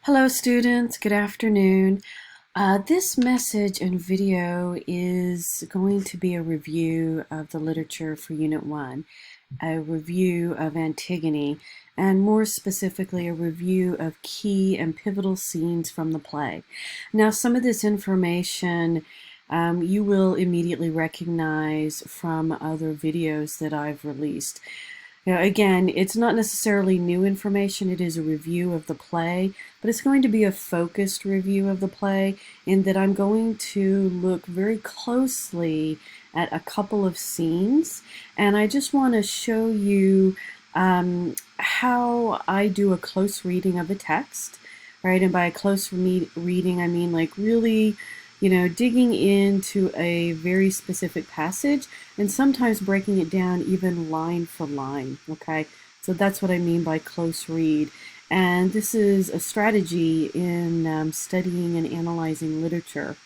Hello students, good afternoon. This message and video is going to be a review of the literature for Unit 1, a review of Antigone, and more specifically a review of key and pivotal scenes from the play. Now some of this information you will immediately recognize from other videos that I've released. Again, it's not necessarily new information, it is a review of the play, but it's going to be a focused review of the play in that I'm going to look very closely at a couple of scenes, and I just want to show you how I do a close reading of a text, right? And by a close reading, I mean like really digging into a very specific passage and sometimes breaking it down even line for line, okay? So that's what I mean by close read. And this is a strategy in studying and analyzing literature.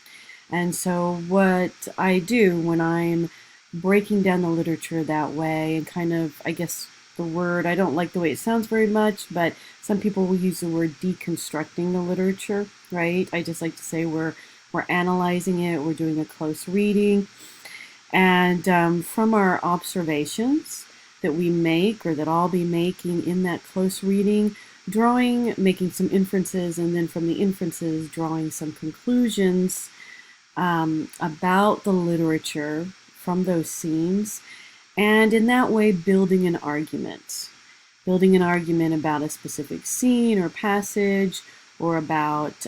And so what I do when I'm breaking down the literature that way and kind of, I guess the word, I don't like the way it sounds very much, but some people will use the word deconstructing the literature, right? I just like to say we're analyzing it, we're doing a close reading, and from our observations that we make or that I'll be making in that close reading, making some inferences, and then from the inferences drawing some conclusions about the literature from those scenes, and in that way building an argument about a specific scene or passage, or about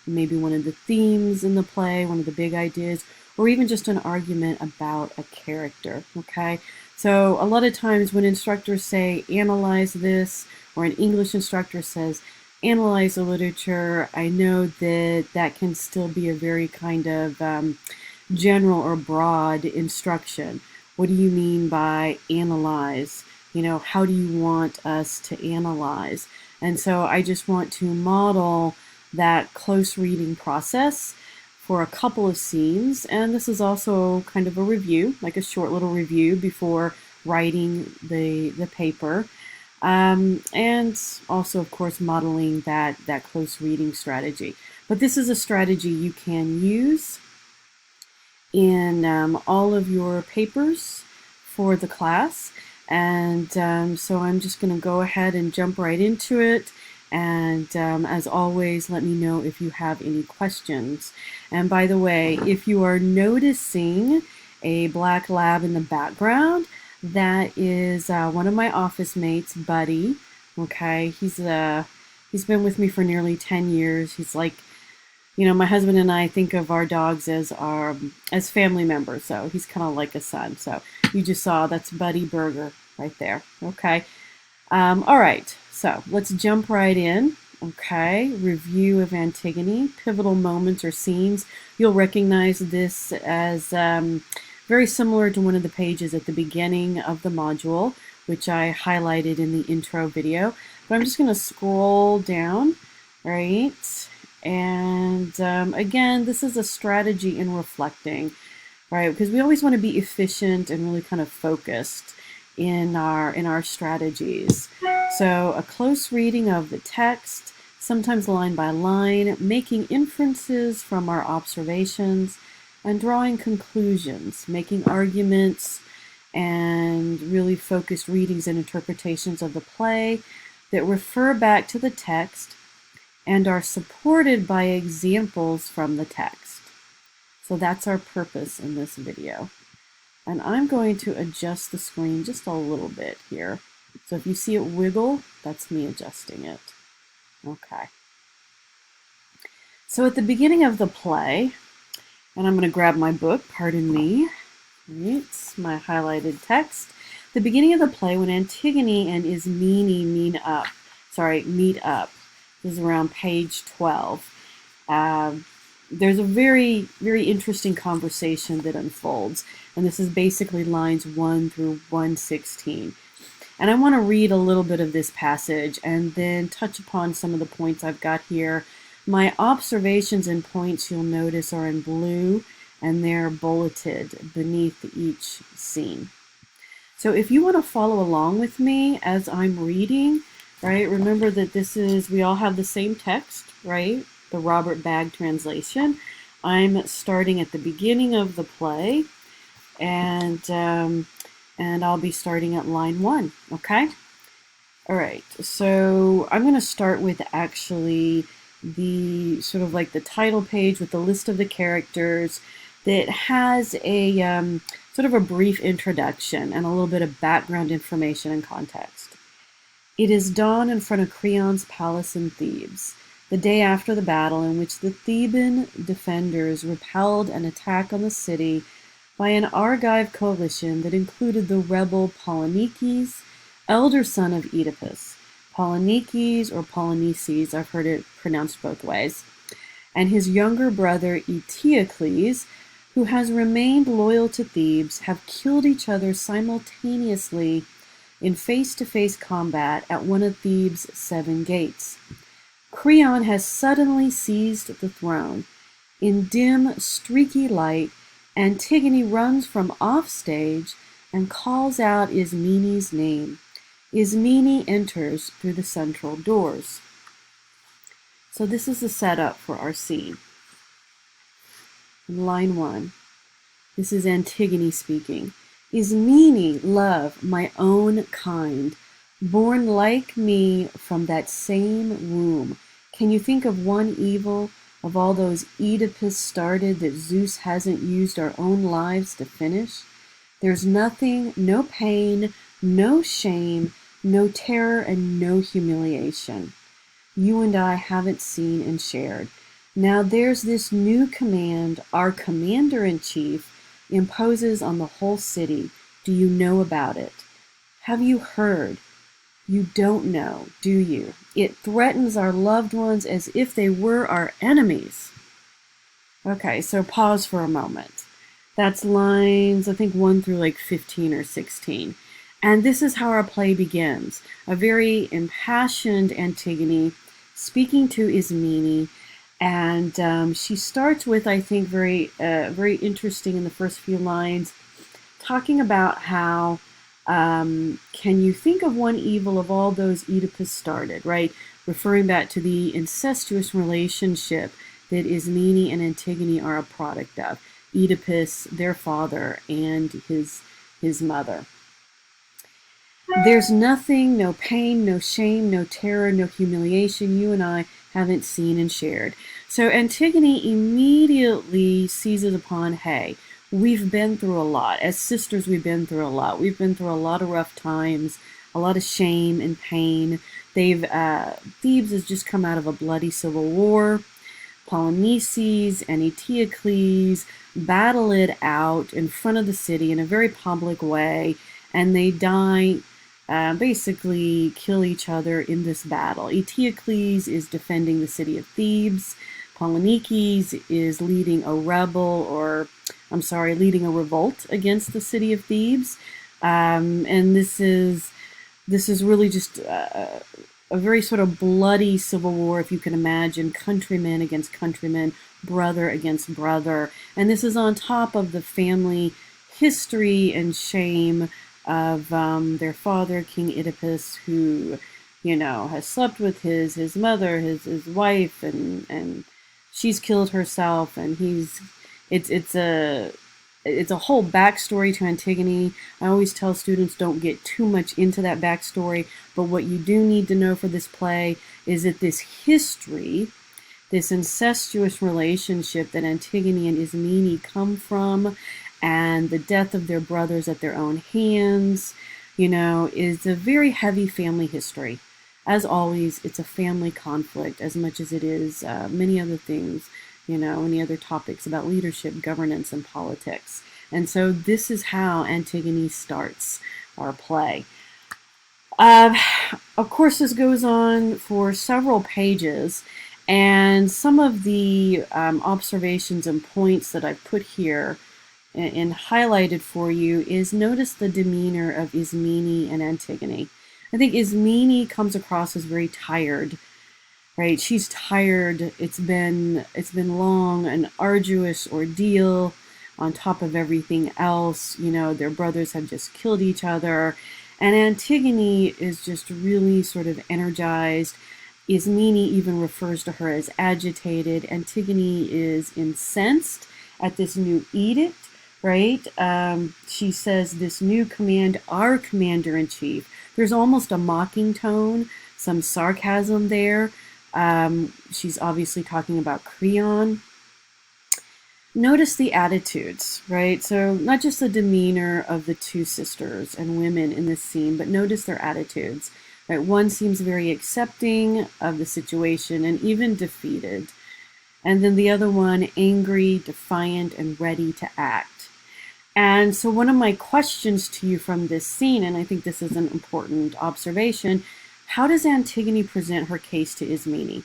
maybe one of the themes in the play, one of the big ideas, or even just an argument about a character, okay? So a lot of times when instructors say analyze this, or an English instructor says analyze the literature, I know that that can still be a very kind of general or broad instruction. What do you mean by analyze? How do you want us to analyze? And so I just want to model that close reading process for a couple of scenes. And this is also kind of a review, like a short little review before writing the paper. And also, of course, modeling that close reading strategy. But this is a strategy you can use in all of your papers for the class. And so I'm just going to go ahead and jump right into it. And as always, let me know if you have any questions. And by the way, if you are noticing a black lab in the background, that is one of my office mates, Buddy. Okay, he's been with me for nearly 10 years. He's like, my husband and I think of our dogs as family members, so he's kind of like a son. So you just saw that's Buddy Burger right there. Okay. All right. So let's jump right in. Okay. Review of Antigone, pivotal moments or scenes. You'll recognize this as very similar to one of the pages at the beginning of the module, which I highlighted in the intro video. But I'm just going to scroll down, right? And again, this is a strategy in reflecting, right? Because we always want to be efficient and really kind of focused in our strategies. So a close reading of the text, sometimes line by line, making inferences from our observations, and drawing conclusions, making arguments, and really focused readings and interpretations of the play that refer back to the text and are supported by examples from the text. So that's our purpose in this video. And I'm going to adjust the screen just a little bit here. So if you see it wiggle, that's me adjusting it. Okay. So at the beginning of the play, and I'm going to grab my book, pardon me, right, my highlighted text. The beginning of the play, when Antigone and Ismene meet up. This is around page 12. There's a very, very interesting conversation that unfolds, and this is basically lines 1 through 116. And I want to read a little bit of this passage and then touch upon some of the points I've got here. My observations and points, you'll notice, are in blue, and they're bulleted beneath each scene. So if you want to follow along with me as I'm reading, right? Remember that we all have the same text, right? The Robert Bagg translation. I'm starting at the beginning of the play, and I'll be starting at line 1, okay? All right, so I'm going to start with actually the sort of like the title page with the list of the characters that has a sort of a brief introduction and a little bit of background information and context. It is dawn in front of Creon's palace in Thebes, the day after the battle in which the Theban defenders repelled an attack on the city by an Argive coalition that included the rebel Polynices, elder son of Oedipus, Polynices or Polynices, I've heard it pronounced both ways, and his younger brother Eteocles, who has remained loyal to Thebes, have killed each other simultaneously in face-to-face combat at one of Thebes' 7 gates. Creon has suddenly seized the throne. In dim, streaky light, Antigone runs from offstage and calls out Ismene's name. Ismene enters through the central doors. So this is the setup for our scene. In line 1, this is Antigone speaking. Ismene, love, my own kind, born like me from that same womb. Can you think of one evil of all those Oedipus started that Zeus hasn't used our own lives to finish? There's nothing, no pain, no shame, no terror, and no humiliation you and I haven't seen and shared. Now there's this new command our commander-in-chief imposes on the whole city. Do you know about it? Have you heard? You don't know, do you? It threatens our loved ones as if they were our enemies. Okay, so pause for a moment. That's lines, I think, 1 through like 15 or 16. And this is how our play begins. A very impassioned Antigone speaking to Ismene, and she starts with, I think, very interesting in the first few lines, talking about how can you think of one evil of all those Oedipus started, right? Referring back to the incestuous relationship that Ismene and Antigone are a product of. Oedipus, their father, and his mother. There's nothing, no pain, no shame, no terror, no humiliation you and I haven't seen and shared. So Antigone immediately seizes upon, hey, we've been through a lot. As sisters, we've been through a lot. We've been through a lot of rough times, a lot of shame and pain. Thebes has just come out of a bloody civil war. Polynices and Eteocles battle it out in front of the city in a very public way, and they die, basically kill each other in this battle. Eteocles is defending the city of Thebes. Polynices is leading a revolt against the city of Thebes. And this is really just a very sort of bloody civil war, if you can imagine, countrymen against countrymen, brother against brother. And this is on top of the family history and shame of their father, King Oedipus, who, has slept with his mother, his wife, and she's killed herself, and it's a whole backstory to Antigone. I always tell students don't get too much into that backstory, but what you do need to know for this play is that this history, this incestuous relationship that Antigone and Ismene come from, and the death of their brothers at their own hands, is a very heavy family history. As always, it's a family conflict as much as it is many other things, any other topics about leadership, governance, and politics. And so this is how Antigone starts our play. Of course, this goes on for several pages, and some of the observations and points that I've put here and highlighted for you is notice the demeanor of Ismene and Antigone. I think Ismene comes across as very tired, right? She's tired. It's been long, an arduous ordeal on top of everything else. Their brothers have just killed each other, And Antigone is just really sort of energized. Ismene even refers to her as agitated. Antigone is incensed at this new edict, right? She says this new command, our commander-in-chief, there's almost a mocking tone, some sarcasm there. She's obviously talking about Creon. Notice the attitudes, right? So not just the demeanor of the two sisters and women in this scene, but notice their attitudes. Right? One seems very accepting of the situation and even defeated. And then the other one angry, defiant, and ready to act. And so one of my questions to you from this scene, and I think this is an important observation, how does Antigone present her case to Ismene?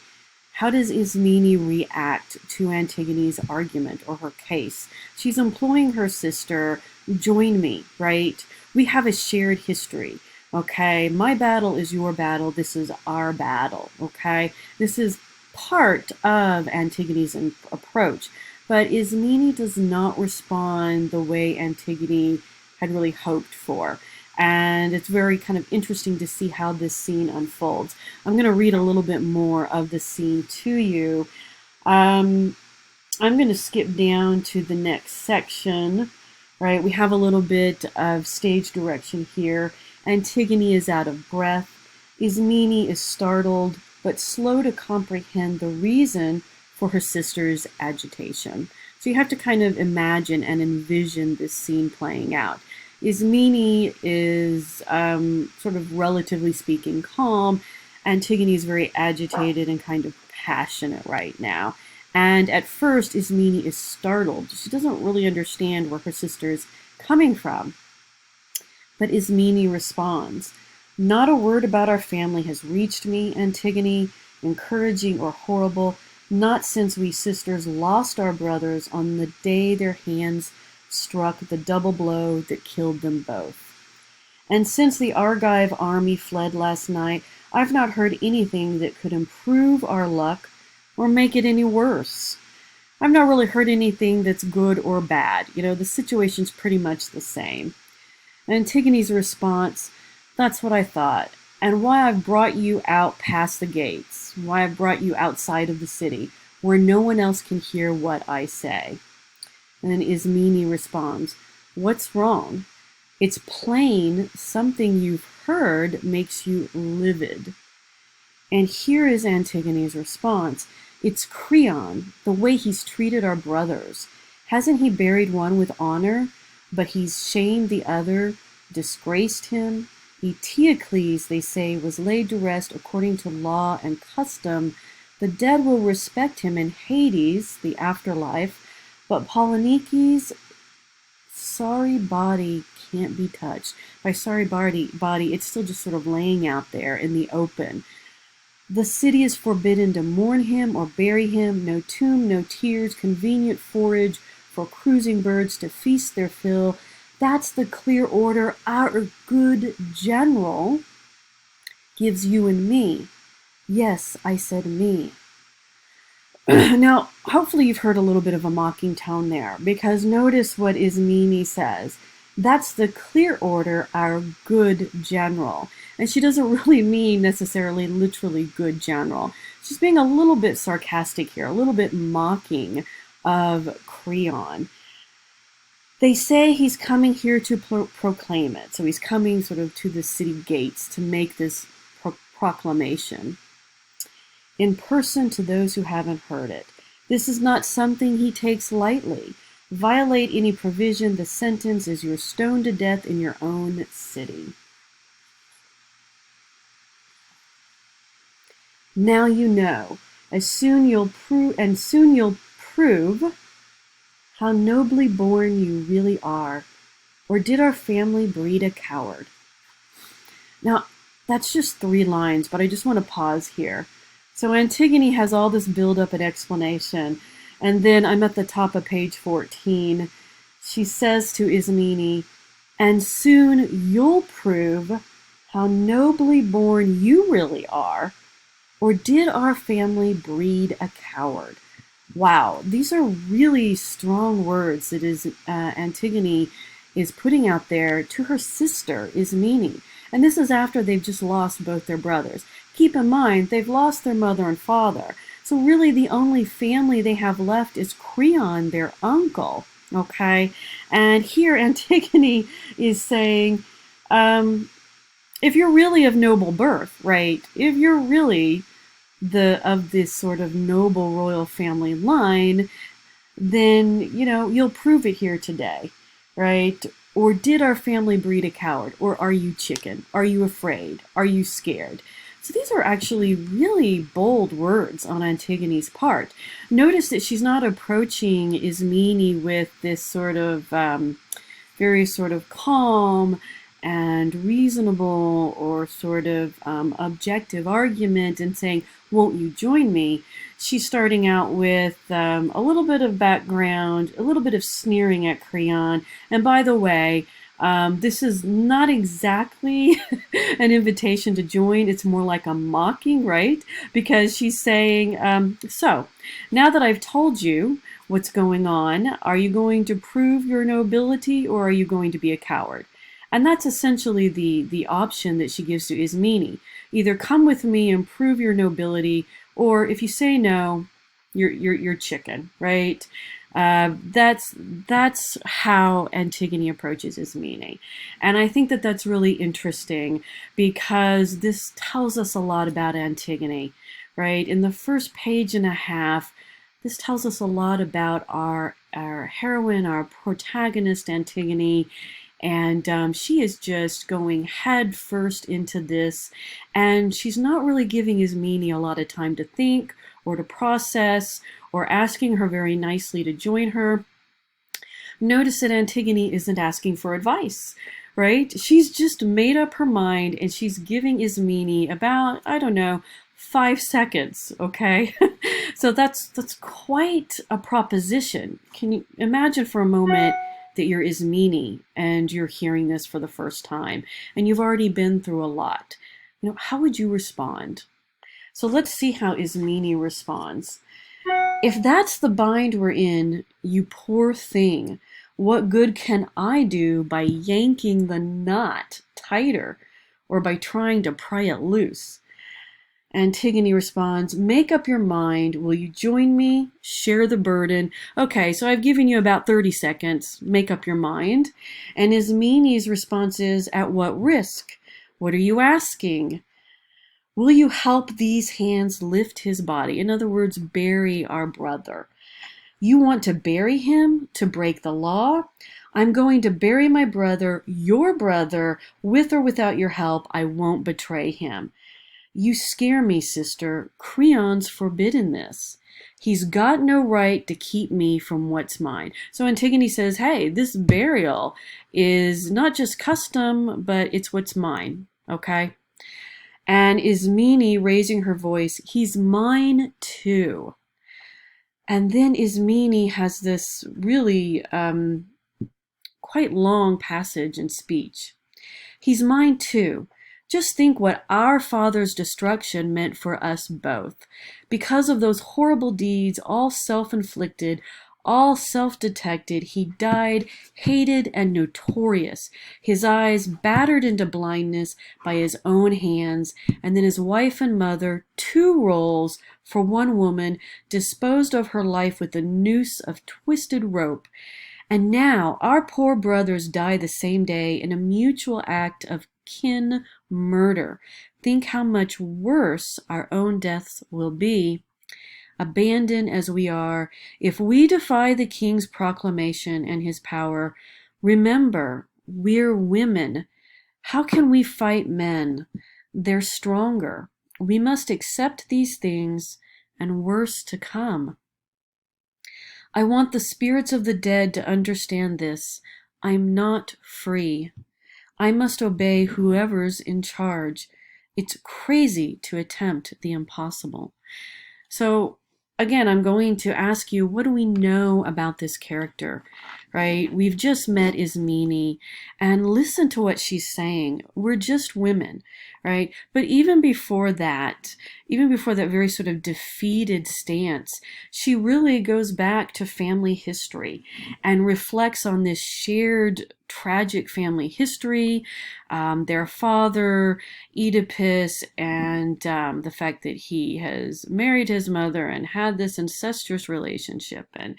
How does Ismene react to Antigone's argument or her case? She's imploring her sister, join me, right? We have a shared history, okay? My battle is your battle. This is our battle, okay? This is part of Antigone's approach. But Ismene does not respond the way Antigone had really hoped for. And it's very kind of interesting to see how this scene unfolds. I'm going to read a little bit more of the scene to you. I'm going to skip down to the next section, right? We have a little bit of stage direction here. Antigone is out of breath. Ismene is startled, but slow to comprehend the reason for her sister's agitation. So you have to kind of imagine and envision this scene playing out. Ismene is sort of relatively speaking calm. Antigone is very agitated and kind of passionate right now. And at first, Ismene is startled. She doesn't really understand where her sister is coming from. But Ismene responds, "Not a word about our family has reached me, Antigone, encouraging or horrible, not since we sisters lost our brothers on the day their hands struck the double blow that killed them both. And since the Argive army fled last night, I've not heard anything that could improve our luck or make it any worse. I've not really heard anything that's good or bad. You know, the situation's pretty much the same." Antigone's response, "That's what I thought, and why I've brought you out past the gates, why I've brought you outside of the city, where no one else can hear what I say." And then Ismene responds, "What's wrong? It's plain something you've heard makes you livid." And here is Antigone's response. "It's Creon, the way he's treated our brothers. Hasn't he buried one with honor, but he's shamed the other, disgraced him? Eteocles, they say, was laid to rest according to law and custom. The dead will respect him in Hades, the afterlife, but Polynices' sorry body can't be touched." By sorry body, it's still just sort of laying out there in the open. "The city is forbidden to mourn him or bury him. No tomb, no tears, convenient forage for cruising birds to feast their fill. That's the clear order our good general gives you and me." Yes, I said me. Now, hopefully you've heard a little bit of a mocking tone there, because notice what Ismene says. That's the clear order, our good general. And she doesn't really mean necessarily literally good general. She's being a little bit sarcastic here, a little bit mocking of Creon. They say he's coming here to proclaim it. So he's coming sort of to the city gates to make this proclamation in person to those who haven't heard it. This is not something he takes lightly. Violate any provision, the sentence is you're stoned to death in your own city. Now you know, soon you'll prove how nobly born you really are. Or did our family breed a coward? Now, that's just 3 lines, but I just want to pause here. So Antigone has all this build-up and explanation, and then I'm at the top of page 14. She says to Ismene, "And soon you'll prove how nobly born you really are, or did our family breed a coward?" Wow, these are really strong words that Antigone is putting out there to her sister, Ismene. And this is after they've just lost both their brothers. Keep in mind, they've lost their mother and father. So really the only family they have left is Creon, their uncle. Okay? And here Antigone is saying, if you're really of noble birth, right? If you're really of this sort of noble royal family line, then, you'll prove it here today, right? Or did our family breed a coward? Or are you chicken? Are you afraid? Are you scared? So these are actually really bold words on Antigone's part. Notice that she's not approaching Ismene with this sort of very sort of calm and reasonable or sort of objective argument and saying, won't you join me? She's starting out with a little bit of background, a little bit of sneering at Creon. And by the way, this is not exactly an invitation to join. It's more like a mocking, right? Because she's saying, so now that I've told you what's going on, are you going to prove your nobility or are you going to be a coward? And that's essentially the option that she gives to Ismene. Either come with me and prove your nobility, or if you say no, you're chicken, right? That's how Antigone approaches Ismene. And I think that that's really interesting because this tells us a lot about Antigone, right? In the first page and a half, this tells us a lot about our heroine, our protagonist, Antigone. And she is just going head first into this, and she's not really giving Ismene a lot of time to think or to process or asking her very nicely to join her. Notice that Antigone isn't asking for advice, right? She's just made up her mind and she's giving Ismene about, I don't know, 5 seconds, okay? So that's quite a proposition. Can you imagine for a moment that you're Ismene and you're hearing this for the first time and you've already been through a lot? How would you respond? So let's see how Ismene responds. If that's the bind we're in, you poor thing, what good can I do by yanking the knot tighter or by trying to pry it loose? Antigone responds, make up your mind. Will you join me? Share the burden. Okay, so I've given you about 30 seconds. Make up your mind. And Ismene's response is, at what risk? What are you asking? Will you help these hands lift his body? In other words, bury our brother. You want to bury him to break the law? I'm going to bury my brother, your brother, with or without your help. I won't betray him. You scare me, sister. Creon's forbidden this. He's got no right to keep me from what's mine. So Antigone says, hey, this burial is not just custom, but it's what's mine, okay? And Ismene, raising her voice, he's mine too. And then Ismene has this really quite long passage and speech. He's mine too. Just think what our father's destruction meant for us both. Because of those horrible deeds, all self-inflicted, all self-detected, he died hated and notorious, his eyes battered into blindness by his own hands, and then his wife and mother, 2 roles for 1 woman, disposed of her life with a noose of twisted rope. And now our poor brothers die the same day in a mutual act of kin murder. Think how much worse our own deaths will be. Abandoned as we are, if we defy the king's proclamation and his power, remember, we're women. How can we fight men? They're stronger. We must accept these things and worse to come. I want the spirits of the dead to understand this. I'm not free. I must obey whoever's in charge. It's crazy to attempt the impossible. So again, I'm going to ask you, what do we know about this character, right? We've just met Ismene, and listen to what she's saying. We're just women, right? But even before that very sort of defeated stance, she really goes back to family history and reflects on this shared tragic family history, their father, Oedipus, and the fact that he has married his mother and had this incestuous relationship and,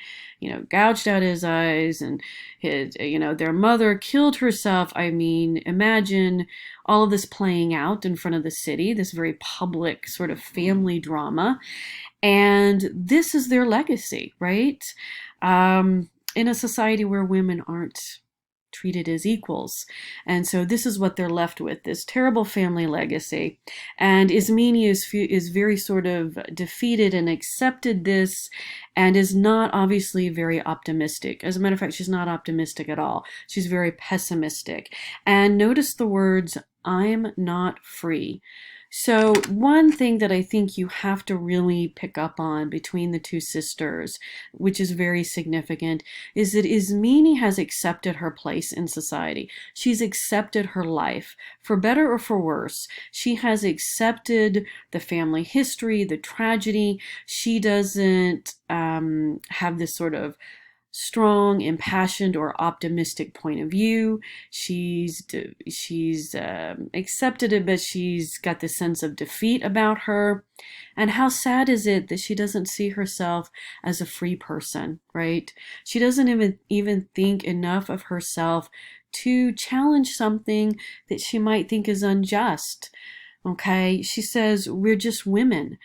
gouged out his eyes, and their mother killed herself. I mean, imagine all of this playing out in front of the city, this very public sort of family drama. And this is their legacy, right? In a society where women aren't treated as equals. And so this is what they're left with, this terrible family legacy. And Ismene is very sort of defeated and accepted this, and is not obviously very optimistic. As a matter of fact, she's not optimistic at all. She's very pessimistic. And notice the words, "I'm not free." So one thing that I think you have to really pick up on between the two sisters, which is very significant, is that Ismene has accepted her place in society. She's accepted her life, for better or for worse. She has accepted the family history, the tragedy. She doesn't have this sort of strong, impassioned, or optimistic point of view. She's accepted it, but she's got this sense of defeat about her. And how sad is it that she doesn't see herself as a free person, right? She doesn't even think enough of herself to challenge something that she might think is unjust. Okay, she says, "We're just women."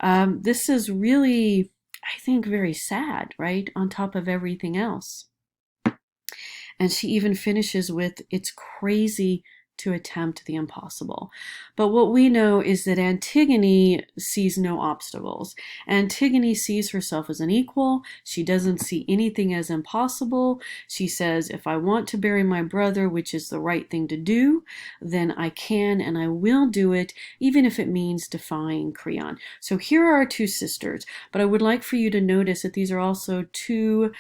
This is really, I think, very sad, right? On top of everything else. And she even finishes with, "It's crazy to attempt the impossible." But what we know is that Antigone sees no obstacles. Antigone sees herself as an equal. She doesn't see anything as impossible. She says, if I want to bury my brother, which is the right thing to do, then I can and I will do it, even if it means defying Creon. So here are our two sisters, but I would like for you to notice that these are also two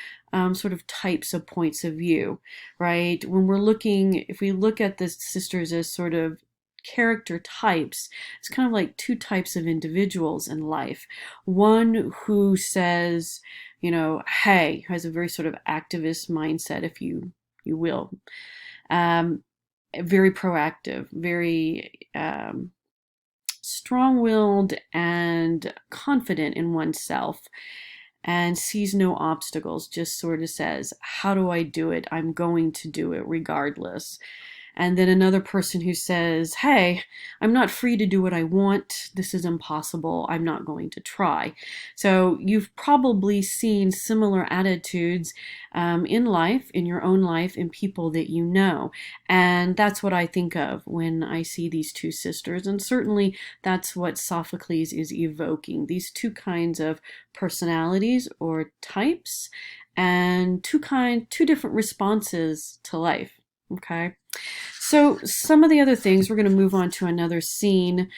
sort of types of points of view, right? When we're looking, if we look at the sisters as sort of character types, it's kind of like two types of individuals in life. One who says, hey, has a very sort of activist mindset, if you will. Very proactive, very strong-willed and confident in oneself, and sees no obstacles, just sort of says, how do I do it? I'm going to do it regardless. And then another person who says, hey, I'm not free to do what I want. This is impossible. I'm not going to try. So you've probably seen similar attitudes in life, in your own life, in people that you know. And that's what I think of when I see these two sisters. And certainly that's what Sophocles is evoking, these two kinds of personalities or types, and two different responses to life. Okay. So some of the other things, we're going to move on to another scene.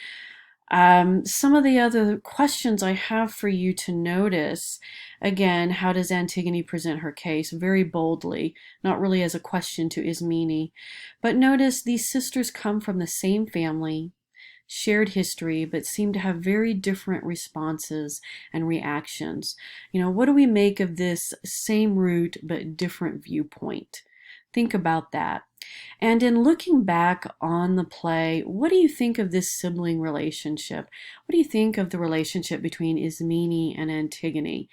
Some of the other questions I have for you to notice, again, how does Antigone present her case? Very boldly, not really as a question to Ismene. But notice these sisters come from the same family, shared history, but seem to have very different responses and reactions. What do we make of this same root but different viewpoint? Think about that. And in looking back on the play, what do you think of this sibling relationship? What do you think of the relationship between Ismene and Antigone?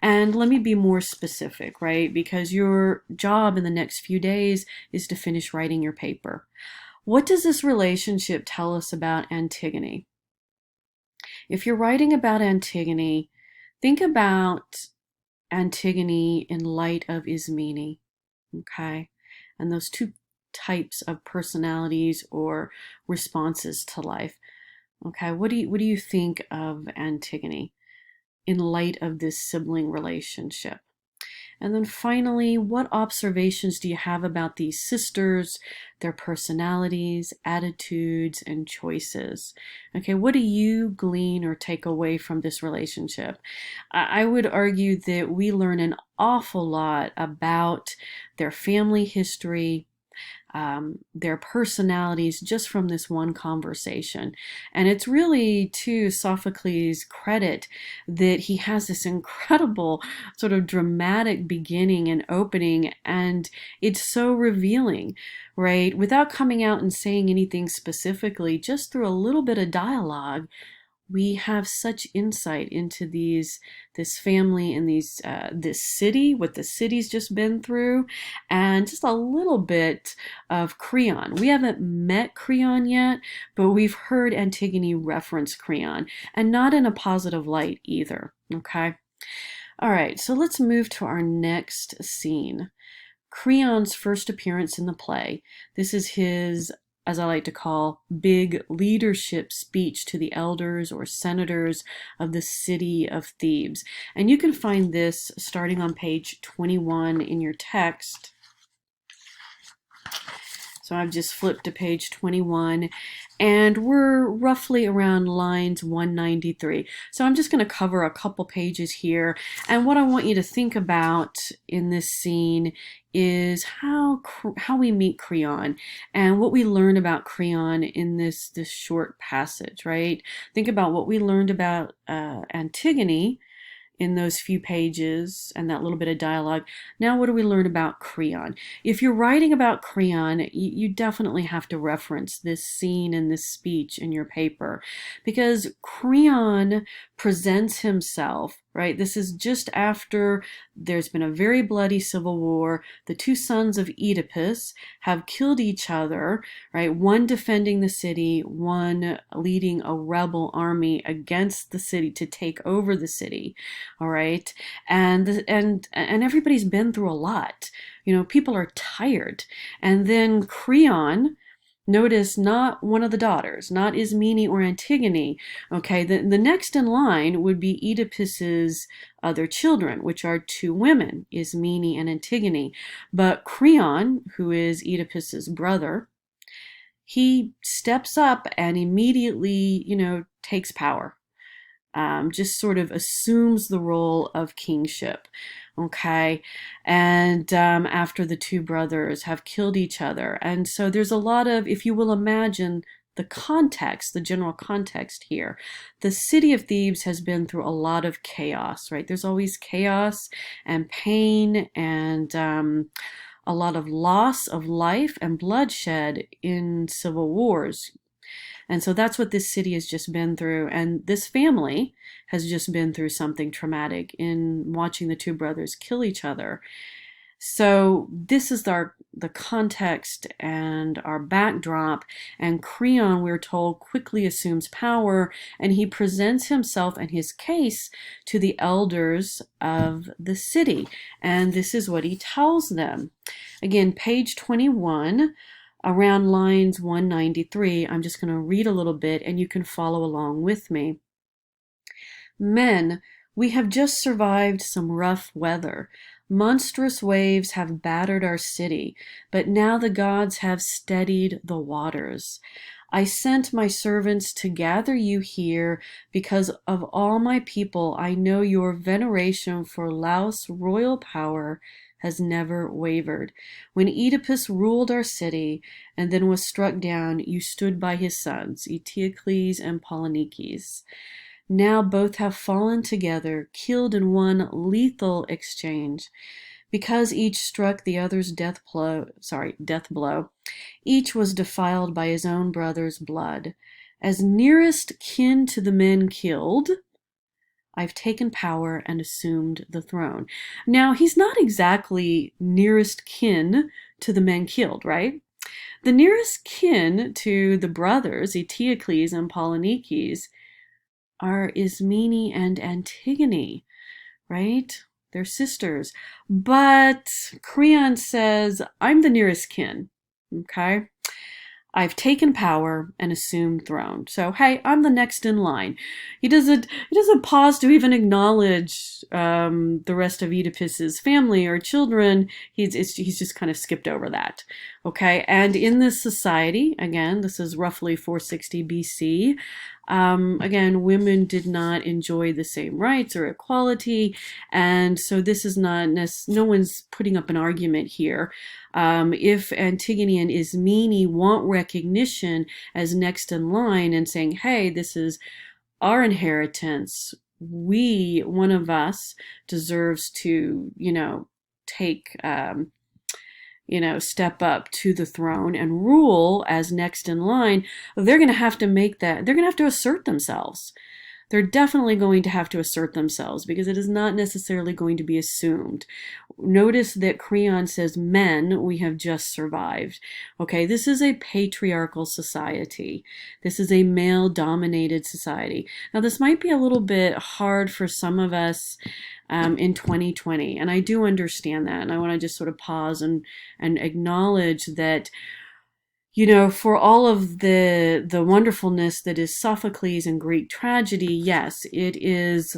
And let me be more specific, right? Because your job in the next few days is to finish writing your paper. What does this relationship tell us about Antigone? If you're writing about Antigone, think about Antigone in light of Ismene, okay? And those two types of personalities or responses to life. Okay, what do you think of Antigone in light of this sibling relationship? And then finally, what observations do you have about these sisters, their personalities, attitudes, and choices? Okay, what do you glean or take away from this relationship? I would argue that we learn an awful lot about their family history, their personalities just from this one conversation. And it's really to Sophocles' credit that he has this incredible sort of dramatic beginning and opening, and it's so revealing, right? Without coming out and saying anything specifically, just through a little bit of dialogue, we have such insight into this family and this city, what the city's just been through, and just a little bit of Creon. We haven't met Creon yet, but we've heard Antigone reference Creon, and not in a positive light either. Okay. All right, so let's move to our next scene. Creon's first appearance in the play. This is his, as I like to call, big leadership speech to the elders or senators of the city of Thebes. And you can find this starting on page 21 in your text. So I've just flipped to page 21, and we're roughly around lines 193. So I'm just going to cover a couple pages here. And what I want you to think about in this scene is how we meet Creon and what we learn about Creon in this short passage, right? Think about what we learned about Antigone in those few pages and that little bit of dialogue. Now, what do we learn about Creon? If you're writing about Creon, you definitely have to reference this scene and this speech in your paper, because Creon presents himself, right? This is just after there's been a very bloody civil war. The two sons of Oedipus have killed each other, right? One defending the city, one leading a rebel army against the city to take over the city. All right. And everybody's been through a lot. You know, people are tired. And then Creon, notice not one of the daughters, not Ismene or Antigone. Okay, the next in line would be Oedipus's other children, which are two women, Ismene and Antigone. But Creon, who is Oedipus's brother, he steps up and immediately, takes power. Just sort of assumes the role of kingship, okay? And after the two brothers have killed each other. And so there's a lot of, if you will imagine the context, the general context here, the city of Thebes has been through a lot of chaos, right? There's always chaos and pain and a lot of loss of life and bloodshed in civil wars. And so that's what this city has just been through. And this family has just been through something traumatic in watching the two brothers kill each other. So this is the context and our backdrop. And Creon, we're told, quickly assumes power, and he presents himself and his case to the elders of the city. And this is what he tells them. Again, page 21. Around lines 193, I'm just going to read a little bit and you can follow along with me. Men, we have just survived some rough weather. Monstrous waves have battered our city, but now the gods have steadied the waters. I sent my servants to gather you here because of all my people I know your veneration for Laos' royal power has never wavered. When Oedipus ruled our city and then was struck down, you stood by his sons, Eteocles and Polynices. Now both have fallen together, killed in one lethal exchange. Because each struck the other's death blow, each was defiled by his own brother's blood. As nearest kin to the men killed, I've taken power and assumed the throne. Now, he's not exactly nearest kin to the men killed, right? The nearest kin to the brothers, Eteocles and Polynices, are Ismene and Antigone, right? They're sisters. But Creon says, I'm the nearest kin, okay? I've taken power and assumed throne. So, hey, I'm the next in line. He doesn't pause to even acknowledge the rest of Oedipus's family or children. He's just kind of skipped over that. Okay, and in this society, again, this is roughly 460 BC, Again, women did not enjoy the same rights or equality, and so this is not no one's putting up an argument here. If Antigone and Ismene want recognition as next in line and saying, hey, this is our inheritance, one of us deserves to, take, step up to the throne and rule as next in line, they're going to have to make that, they're going to have to assert themselves. They're definitely going to have to assert themselves because it is not necessarily going to be assumed. Notice that Creon says, men, we have just survived. Okay, this is a patriarchal society. This is a male-dominated society. Now, this might be a little bit hard for some of us in 2020, and I do understand that, and I want to just sort of pause and acknowledge that, for all of the wonderfulness that is Sophocles and Greek tragedy, yes, it is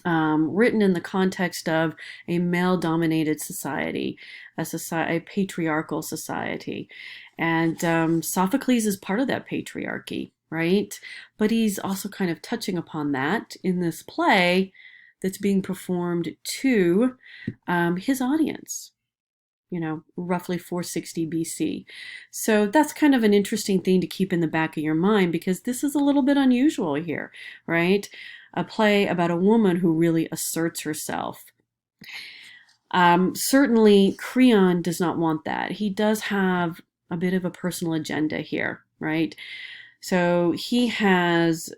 written in the context of a male-dominated society, a patriarchal society. And Sophocles is part of that patriarchy, right? But he's also kind of touching upon that in this play that's being performed to his audience. Roughly 460 BC. So that's kind of an interesting thing to keep in the back of your mind because this is a little bit unusual here, right? A play about a woman who really asserts herself. Certainly, Creon does not want that. He does have a bit of a personal agenda here, right? So he has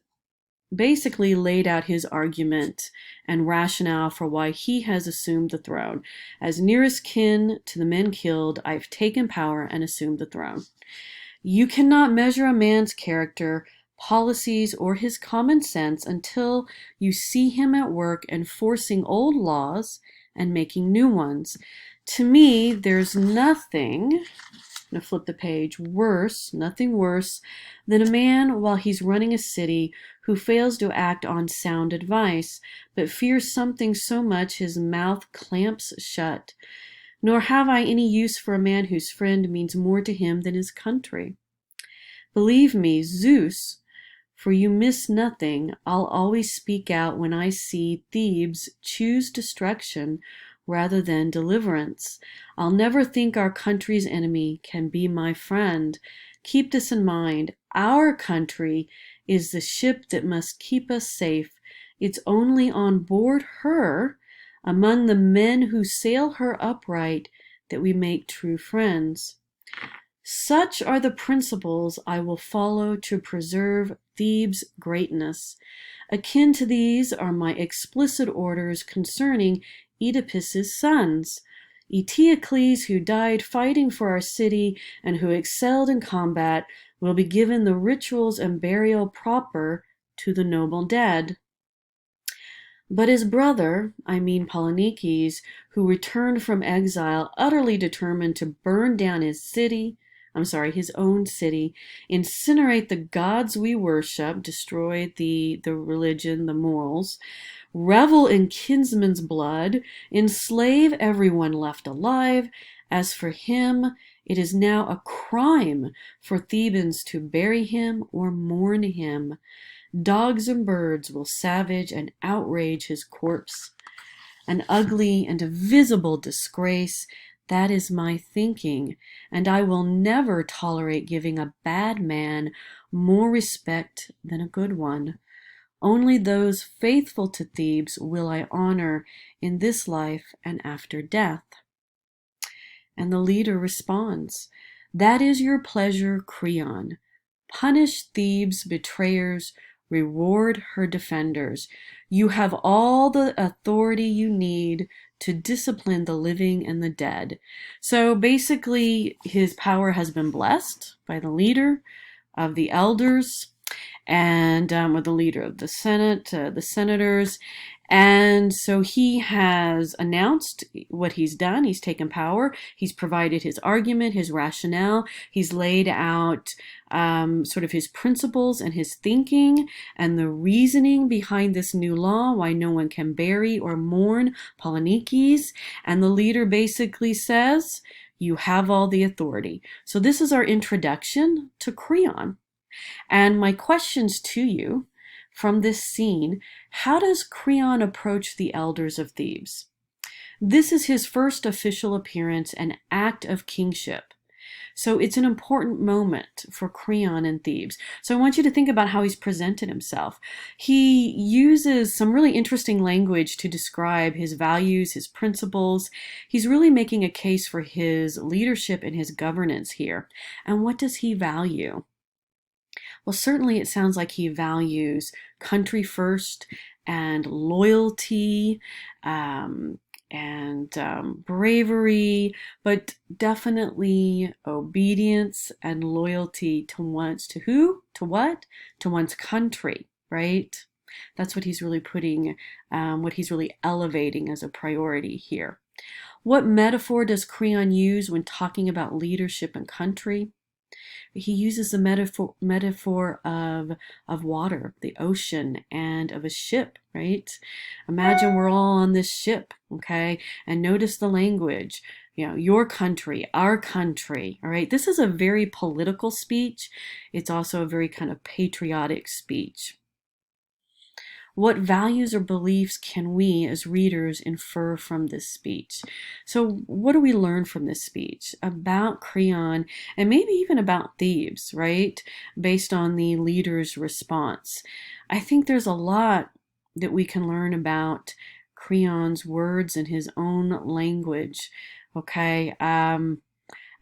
basically laid out his argument and rationale for why he has assumed the throne. As nearest kin to the men killed, I've taken power and assumed the throne. You cannot measure a man's character, policies, or his common sense until you see him at work enforcing old laws and making new ones. To me, there's nothing, I'm going to flip the page, nothing worse than a man while he's running a city who fails to act on sound advice, but fears something so much his mouth clamps shut. Nor have I any use for a man whose friend means more to him than his country. Believe me, Zeus, for you miss nothing, I'll always speak out when I see Thebes choose destruction rather than deliverance. I'll never think our country's enemy can be my friend. Keep this in mind. Our country is the ship that must keep us safe. It's only on board her, among the men who sail her upright, that we make true friends. Such are the principles I will follow to preserve Thebes' greatness. Akin to these are my explicit orders concerning Oedipus's sons. Eteocles, who died fighting for our city and who excelled in combat, will be given the rituals and burial proper to the noble dead. But his brother, I mean Polynices, who returned from exile utterly determined to burn down his own city, incinerate the gods we worship, destroy the religion, the morals, revel in kinsmen's blood, enslave everyone left alive. As for him, it is now a crime for Thebans to bury him or mourn him. Dogs and birds will savage and outrage his corpse. An ugly and a visible disgrace, that is my thinking, and I will never tolerate giving a bad man more respect than a good one. Only those faithful to Thebes will I honor in this life and after death. And the leader responds, that is your pleasure, Creon. Punish Thebes' betrayers, reward her defenders. You have all the authority you need to discipline the living and the dead. So basically, his power has been blessed by the leader of the elders and with the leader of the Senate, the senators. And so he has announced what he's done. He's taken power. He's provided his argument, his rationale. He's laid out sort of his principles and his thinking and the reasoning behind this new law, why no one can bury or mourn Polynices. And the leader basically says, you have all the authority. So this is our introduction to Creon. And my questions to you from this scene: how does Creon approach the elders of Thebes? This is his first official appearance and act of kingship. So it's an important moment for Creon in Thebes. So I want you to think about how he's presented himself. He uses some really interesting language to describe his values, his principles. He's really making a case for his leadership and his governance here. And what does he value? Well, certainly it sounds like he values country first and loyalty, bravery, but definitely obedience and loyalty to who? To what? To one's country, right? That's what he's really putting, what he's really elevating as a priority here. What metaphor does Creon use when talking about leadership and country? He uses the metaphor of water, the ocean, and of a ship, right? Imagine we're all on this ship, okay? And notice the language, your country, our country, all right? This is a very political speech. It's also a very kind of patriotic speech. What values or beliefs can we as readers infer from this speech? So what do we learn from this speech about Creon and maybe even about Thebes, right? Based on the leader's response. I think there's a lot that we can learn about Creon's words and his own language, okay?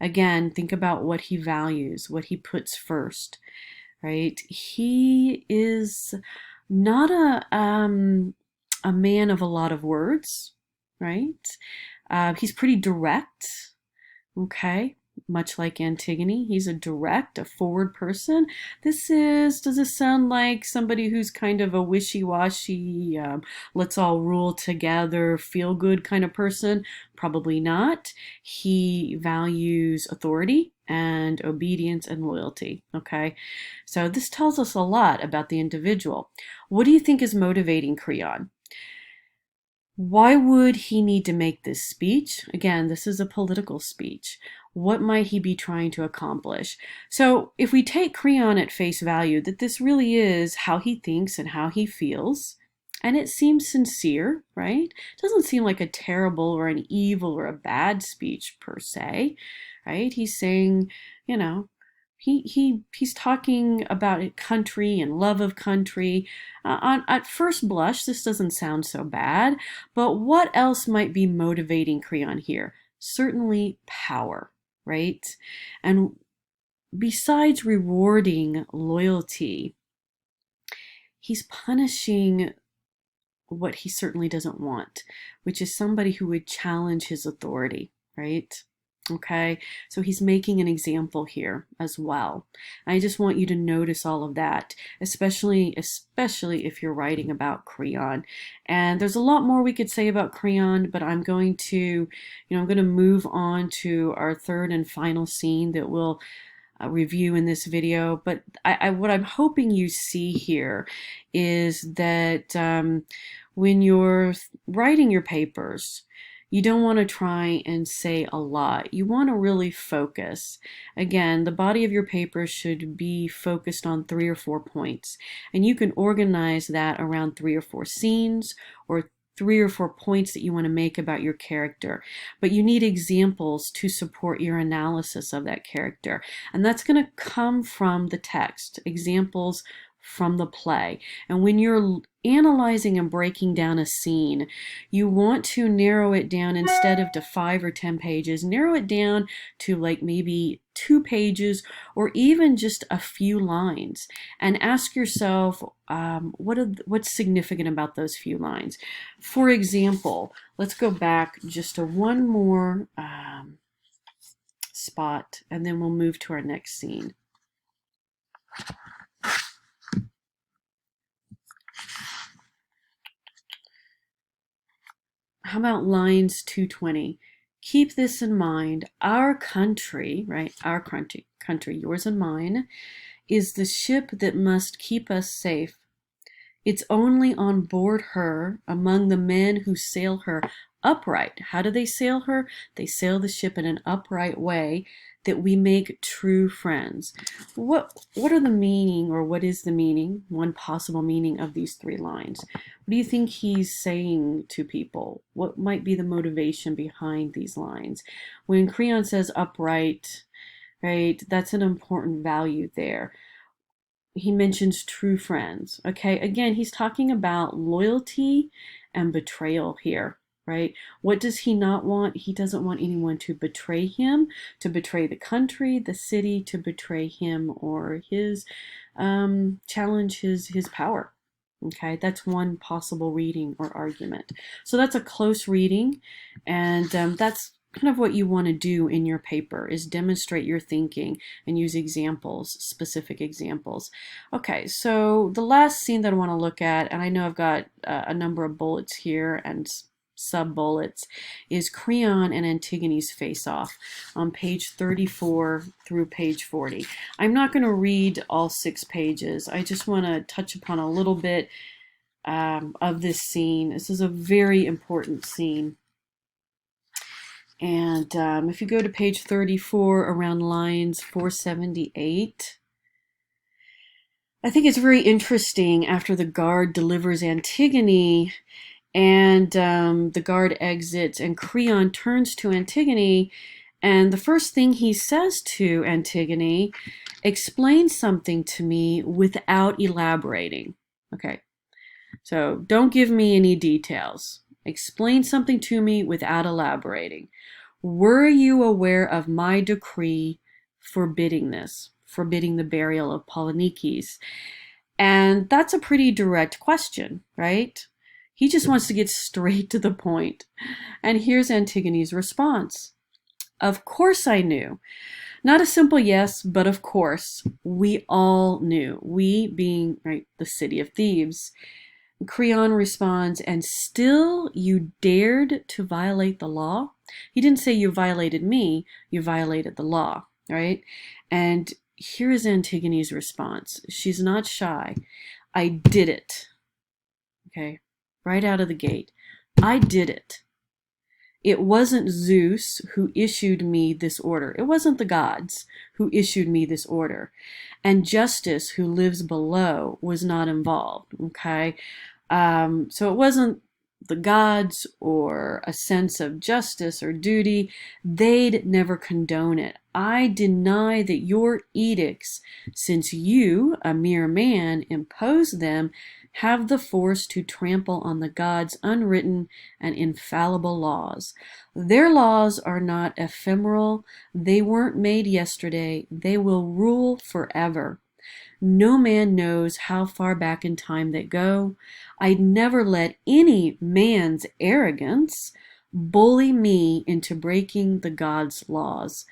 Again, think about what he values, what he puts first, right? He is not a man of a lot of words, right? He's pretty direct, okay? Much like Antigone, he's a direct, a forward person. Does this sound like somebody who's kind of a wishy-washy, let's all rule together, feel good kind of person? Probably not. He values authority and obedience and loyalty, okay? So this tells us a lot about the individual. What do you think is motivating Creon? Why would he need to make this speech? Again, this is a political speech. What might he be trying to accomplish? So if we take Creon at face value, that this really is how he thinks and how he feels, and it seems sincere, right? It doesn't seem like a terrible or an evil or a bad speech per se, right? He's saying, he's talking about country and love of country. At first blush, this doesn't sound so bad, but what else might be motivating Creon here? Certainly power, right? And besides rewarding loyalty, he's punishing what he certainly doesn't want, which is somebody who would challenge his authority, right? Okay, so he's making an example here as well. I just want you to notice all of that, especially if you're writing about Creon. And there's a lot more we could say about Creon, but I'm going to move on to our third and final scene that we'll review in this video. But what I'm hoping you see here is that when you're writing your papers, you don't want to try and say a lot. You want to really focus. Again, the body of your paper should be focused on 3 or 4 points. And you can organize that around 3 or 4 scenes or 3 or 4 points that you want to make about your character. But you need examples to support your analysis of that character. And that's going to come from the text, examples from the play. And when you're analyzing and breaking down a scene, you want to narrow it down instead of to 5 or 10 pages. Narrow it down to like maybe 2 pages or even just a few lines, and ask yourself what's significant about those few lines. For example, let's go back just to one more spot, and then we'll move to our next scene. How about lines 220? Keep this in mind. Our country, right? Our country, yours and mine, is the ship that must keep us safe. It's only on board her, among the men who sail her upright. How do they sail her? They sail the ship in an upright way, that we make true friends. What are the meaning, or what is the meaning, one possible meaning of these three lines? What do you think he's saying to people? What might be the motivation behind these lines? When Creon says upright, right, that's an important value there. He mentions true friends. Okay, again, he's talking about loyalty and betrayal here, right? What does he not want? He doesn't want anyone to betray him, to betray the country, the city, to betray him or his challenge his power. Okay, that's one possible reading or argument. So that's a close reading, and that's kind of what you want to do in your paper, is demonstrate your thinking and use examples, specific examples. Okay, so the last scene that I want to look at, and I know I've got a number of bullets here and sub-bullets, is Creon and Antigone's face-off on page 34 through page 40. I'm not going to read all 6 pages. I just want to touch upon a little bit of this scene. This is a very important scene. And if you go to page 34, around lines 478, I think it's very interesting. After the guard delivers Antigone, and the guard exits, and Creon turns to Antigone, and the first thing he says to Antigone, explain something to me without elaborating. Okay, so don't give me any details. Explain something to me without elaborating. Were you aware of my decree forbidding this, forbidding the burial of Polynices? And that's a pretty direct question, right? He just wants to get straight to the point. And here's Antigone's response. Of course I knew. Not a simple yes, but of course. We all knew. We being, right, the city of Thebes. Creon responds, and still you dared to violate the law? He didn't say you violated me, you violated the law, right? And here is Antigone's response. She's not shy. I did it. Okay, right out of the gate. I did it. It wasn't Zeus who issued me this order. It wasn't the gods who issued me this order. And justice, who lives below, was not involved, okay? So it wasn't the gods or a sense of justice or duty. They'd never condone it. I deny that your edicts, since you, a mere man, impose them, have the force to trample on the gods' unwritten and infallible laws. Their laws are not ephemeral. They weren't made yesterday. They will rule forever. No man knows how far back in time they go. I'd never let any man's arrogance bully me into breaking the gods' laws.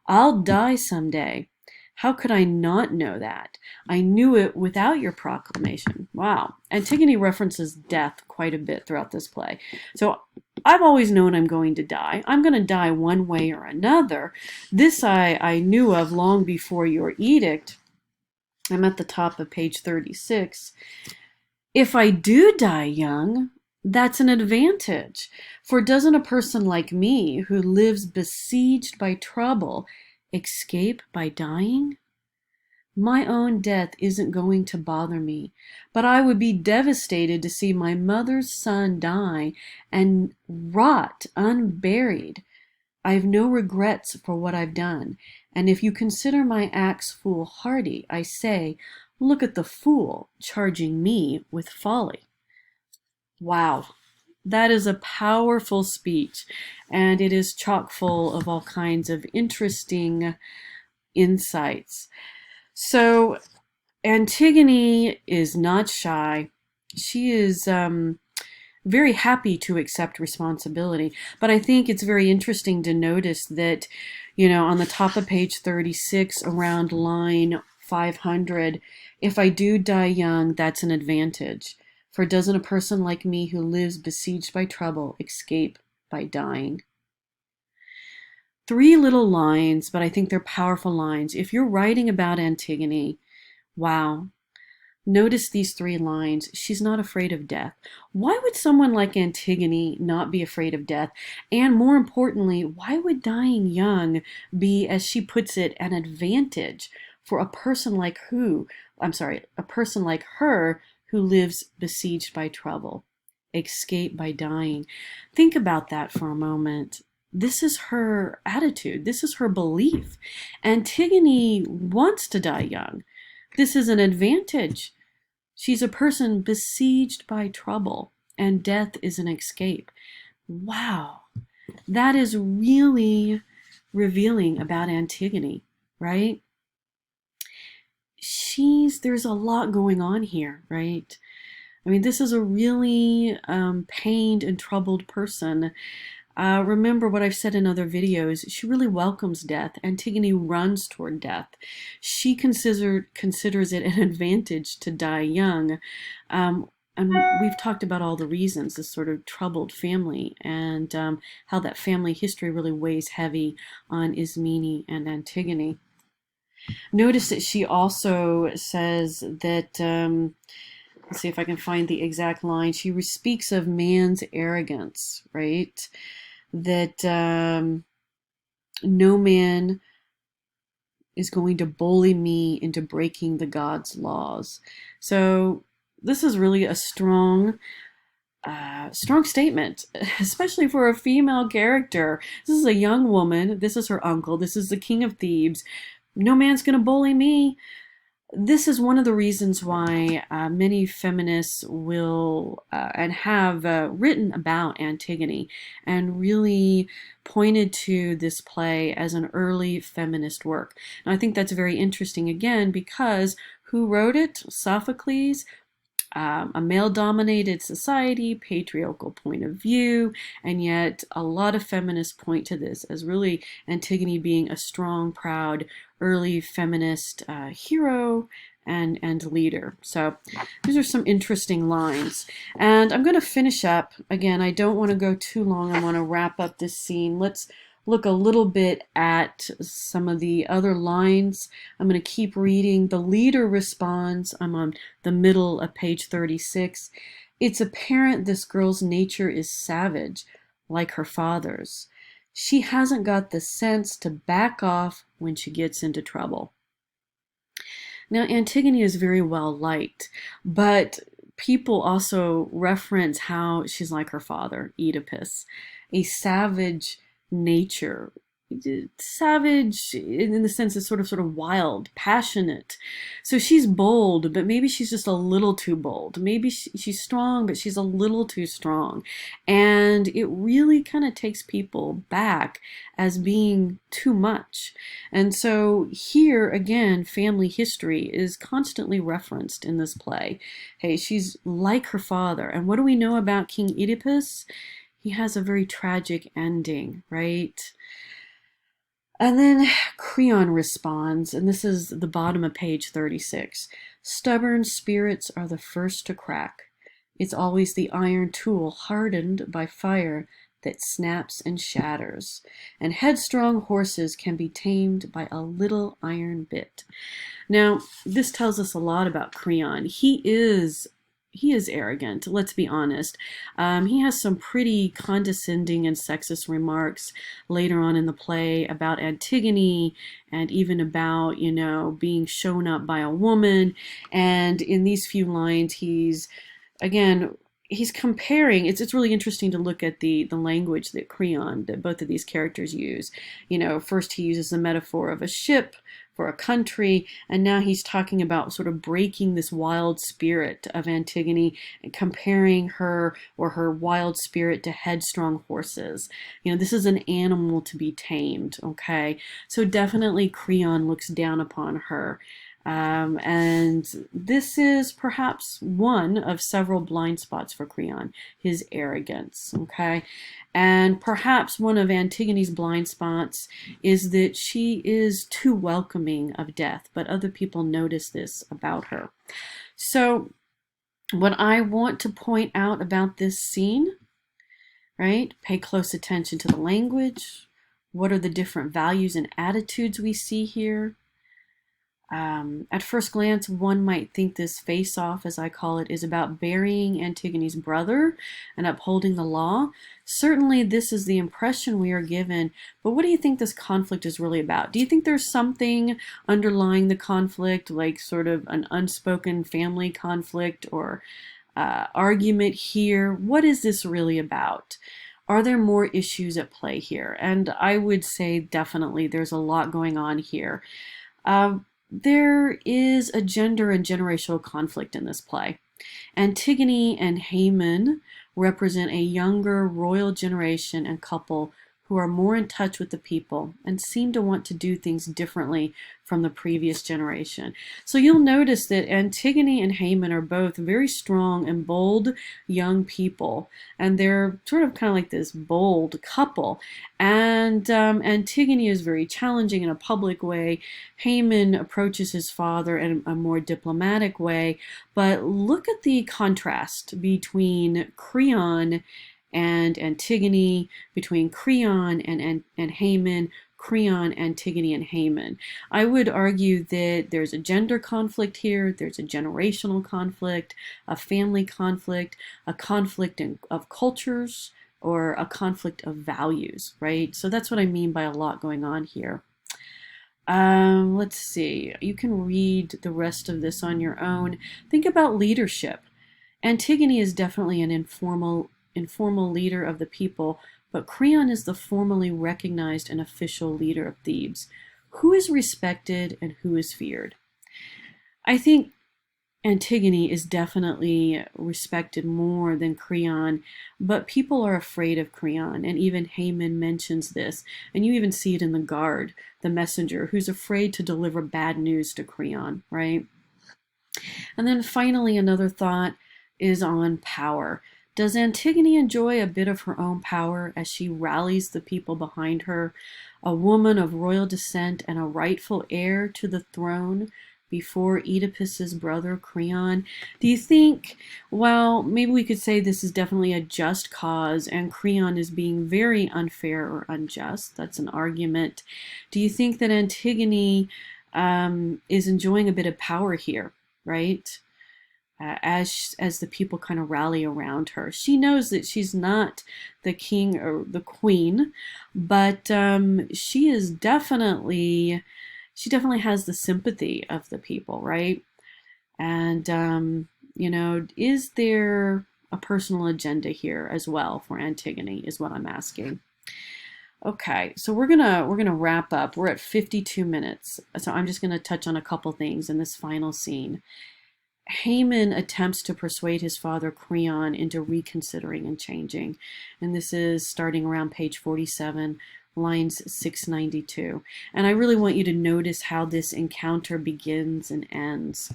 I'll die someday. How could I not know that? I knew it without your proclamation. Wow. Antigone references death quite a bit throughout this play. So I've always known I'm going to die. I'm going to die one way or another. This I knew of long before your edict. I'm at the top of page 36. If I do die young, that's an advantage. For doesn't a person like me, who lives besieged by trouble, escape by dying? My own death isn't going to bother me, but I would be devastated to see my mother's son die and rot unburied. I have no regrets for what I've done, and if you consider my acts foolhardy, I say, look at the fool charging me with folly. Wow, that is a powerful speech, and it is chock full of all kinds of interesting insights. So Antigone is not shy. She is very happy to accept responsibility. But I think it's very interesting to notice that, you know, on the top of page 36, around line 500, if I do die young, that's an advantage. For doesn't a person like me who lives besieged by trouble escape by dying? 3 little lines, but I think they're powerful lines. If you're writing about Antigone, wow, Notice these three lines. She's not afraid of death. Why would someone like Antigone not be afraid of death? And more importantly, why would dying young be, as she puts it, an advantage for a person like a person like her who lives besieged by trouble, escaped by dying? Think about that for a moment. This is her attitude. This is her belief. Antigone wants to die young. This is an advantage. She's a person besieged by trouble, and death is an escape. Wow, that is really revealing about Antigone, right? There's a lot going on here, right? I mean, this is a really pained and troubled person. Remember what I've said in other videos. She really welcomes death. Antigone runs toward death. She considers it an advantage to die young. And we've talked about all the reasons, this sort of troubled family, and how that family history really weighs heavy on Ismene and Antigone. Notice that she also says that, let's see if I can find the exact line. She speaks of man's arrogance, right? That no man is going to bully me into breaking the God's laws. So this is really a strong statement, especially for a female character. This is a young woman. This is her uncle. This is the king of Thebes. No man's going to bully me. This is one of the reasons why many feminists will and have written about Antigone and really pointed to this play as an early feminist work. And I think that's very interesting, again, because who wrote it? Sophocles. A male-dominated society, patriarchal point of view, and yet a lot of feminists point to this as really Antigone being a strong, proud, early feminist hero and leader. So these are some interesting lines. And I'm going to finish up. Again, I don't want to go too long. I want to wrap up this scene. Let's look a little bit at some of the other lines. I'm going to keep reading. The leader responds. I'm on the middle of page 36. It's apparent this girl's nature is savage, like her father's. She hasn't got the sense to back off when she gets into trouble. Now, Antigone is very well liked, but people also reference how she's like her father, Oedipus, a savage nature. Savage in the sense of sort of wild, passionate. So she's bold, but maybe she's just a little too bold. Maybe she's strong, but she's a little too strong. And it really kind of takes people back as being too much. And so here, again, family history is constantly referenced in this play. Hey, she's like her father. And what do we know about King Oedipus? He has a very tragic ending, right? And then Creon responds, and this is the bottom of page 36. Stubborn spirits are the first to crack. It's always the iron tool hardened by fire that snaps and shatters. And headstrong horses can be tamed by a little iron bit. Now, this tells us a lot about Creon. He is arrogant, let's be honest. He has some pretty condescending and sexist remarks later on in the play about Antigone and even about, being shown up by a woman. And in these few lines, he's comparing. It's really interesting to look at the language that both of these characters use. First he uses the metaphor of a ship for a country, and now he's talking about sort of breaking this wild spirit of Antigone and comparing her or her wild spirit to headstrong horses. This is an animal to be tamed, okay? So definitely Creon looks down upon her. And this is perhaps one of several blind spots for Creon, his arrogance, okay? And perhaps one of Antigone's blind spots is that she is too welcoming of death, but other people notice this about her. So what I want to point out about this scene, right? Pay close attention to the language. What are the different values and attitudes we see here? At first glance, one might think this face-off, as I call it, is about burying Antigone's brother and upholding the law. Certainly, this is the impression we are given, but what do you think this conflict is really about? Do you think there's something underlying the conflict, like sort of an unspoken family conflict or argument here? What is this really about? Are there more issues at play here? And I would say definitely there's a lot going on here. Uh, there is a gender and generational conflict in this play. Antigone and Haman represent a younger royal generation and couple who are more in touch with the people and seem to want to do things differently from the previous generation. So you'll notice that Antigone and Haman are both very strong and bold young people, and they're sort of kind of like this bold couple. And Antigone is very challenging in a public way. Haman approaches his father in a more diplomatic way. But look at the contrast between Creon and Antigone, between Creon and Haman, Creon, Antigone, and Haman. I would argue that there's a gender conflict here, there's a generational conflict, a family conflict, a conflict of cultures, or a conflict of values, right? So that's what I mean by a lot going on here. Let's see. You can read the rest of this on your own. Think about leadership. Antigone is definitely an informal leader of the people, but Creon is the formally recognized and official leader of Thebes. Who is respected and who is feared? I think Antigone is definitely respected more than Creon, but people are afraid of Creon, and even Haman mentions this, and you even see it in the guard, the messenger, who's afraid to deliver bad news to Creon, right? And then finally, another thought is on power. Does Antigone enjoy a bit of her own power as she rallies the people behind her, a woman of royal descent and a rightful heir to the throne before Oedipus's brother Creon? Do you think, well, maybe we could say this is definitely a just cause and Creon is being very unfair or unjust? That's an argument. Do you think that Antigone is enjoying a bit of power here, right? As the people kind of rally around her. She knows that she's not the king or the queen, but she definitely has the sympathy of the people, right? And you know, is there a personal agenda here as well for Antigone is what I'm asking. Okay, so we're gonna wrap up. We're at 52 minutes, so I'm just gonna touch on a couple things in this final scene. Haman attempts to persuade his father Creon into reconsidering and changing. And this is starting around page 47, lines 692. And I really want you to notice how this encounter begins and ends.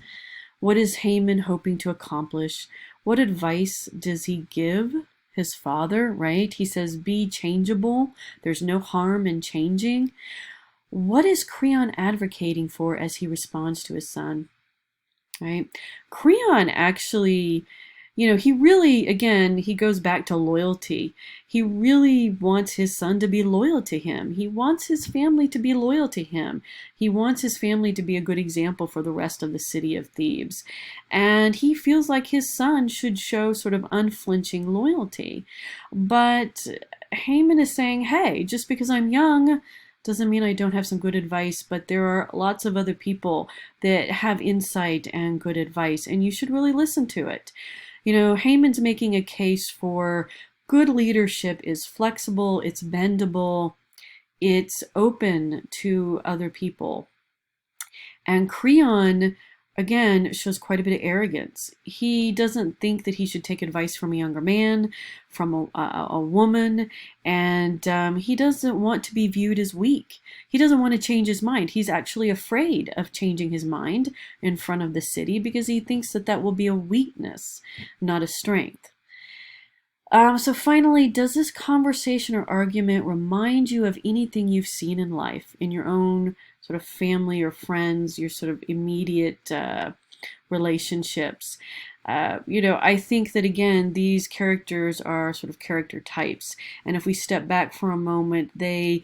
What is Haman hoping to accomplish? What advice does he give his father, right? He says, be changeable. There's no harm in changing. What is Creon advocating for as he responds to his son? Right? Creon actually, you know, he really, again, he goes back to loyalty. He really wants his son to be loyal to him. He wants his family to be loyal to him. He wants his family to be a good example for the rest of the city of Thebes. And he feels like his son should show sort of unflinching loyalty. But Haman is saying, hey, just because I'm young, doesn't mean I don't have some good advice, but there are lots of other people that have insight and good advice, and you should really listen to it. You know, Haman's making a case for good leadership is flexible, it's bendable, it's open to other people. And Creon, again, shows quite a bit of arrogance. He doesn't think that he should take advice from a younger man, from a woman, and he doesn't want to be viewed as weak. He doesn't want to change his mind. He's actually afraid of changing his mind in front of the city because he thinks that that will be a weakness, not a strength. So finally, does this conversation or argument remind you of anything you've seen in life, in your own sort of family or friends, your sort of immediate relationships? You know, I think that, again, these characters are sort of character types. And if we step back for a moment, they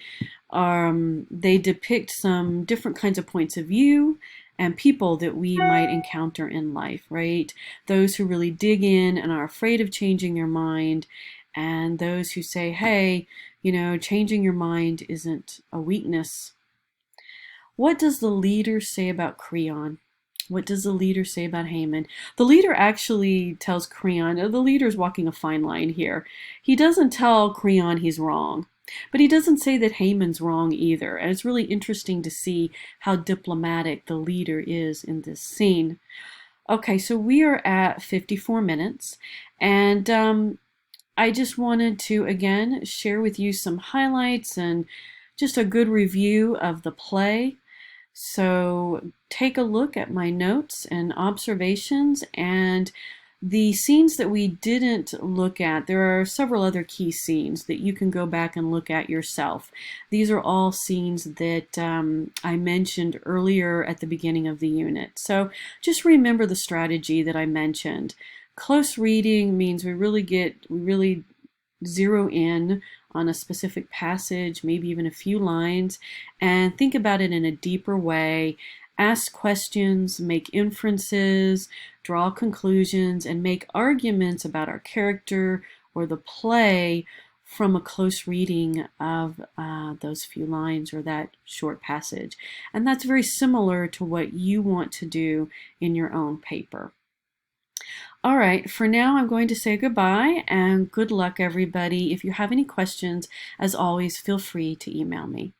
depict some different kinds of points of view and people that we might encounter in life, right? Those who really dig in and are afraid of changing their mind, and those who say, hey, changing your mind isn't a weakness. What does the leader say about Creon? What does the leader say about Haman? The leader actually tells Creon, the leader's walking a fine line here. He doesn't tell Creon he's wrong, but he doesn't say that Haman's wrong either. And it's really interesting to see how diplomatic the leader is in this scene. Okay, so we are at 54 minutes, and I just wanted to, again, share with you some highlights and just a good review of the play. So take a look at my notes and observations and the scenes that we didn't look at. There are several other key scenes that you can go back and look at yourself. These are all scenes that I mentioned earlier at the beginning of the unit. So just remember the strategy that I mentioned. Close reading means we really zero in on a specific passage, maybe even a few lines, and think about it in a deeper way. Ask questions, make inferences, draw conclusions, and make arguments about our character or the play from a close reading of those few lines or that short passage. And that's very similar to what you want to do in your own paper. All right, for now I'm going to say goodbye and good luck everybody. If you have any questions, as always, feel free to email me.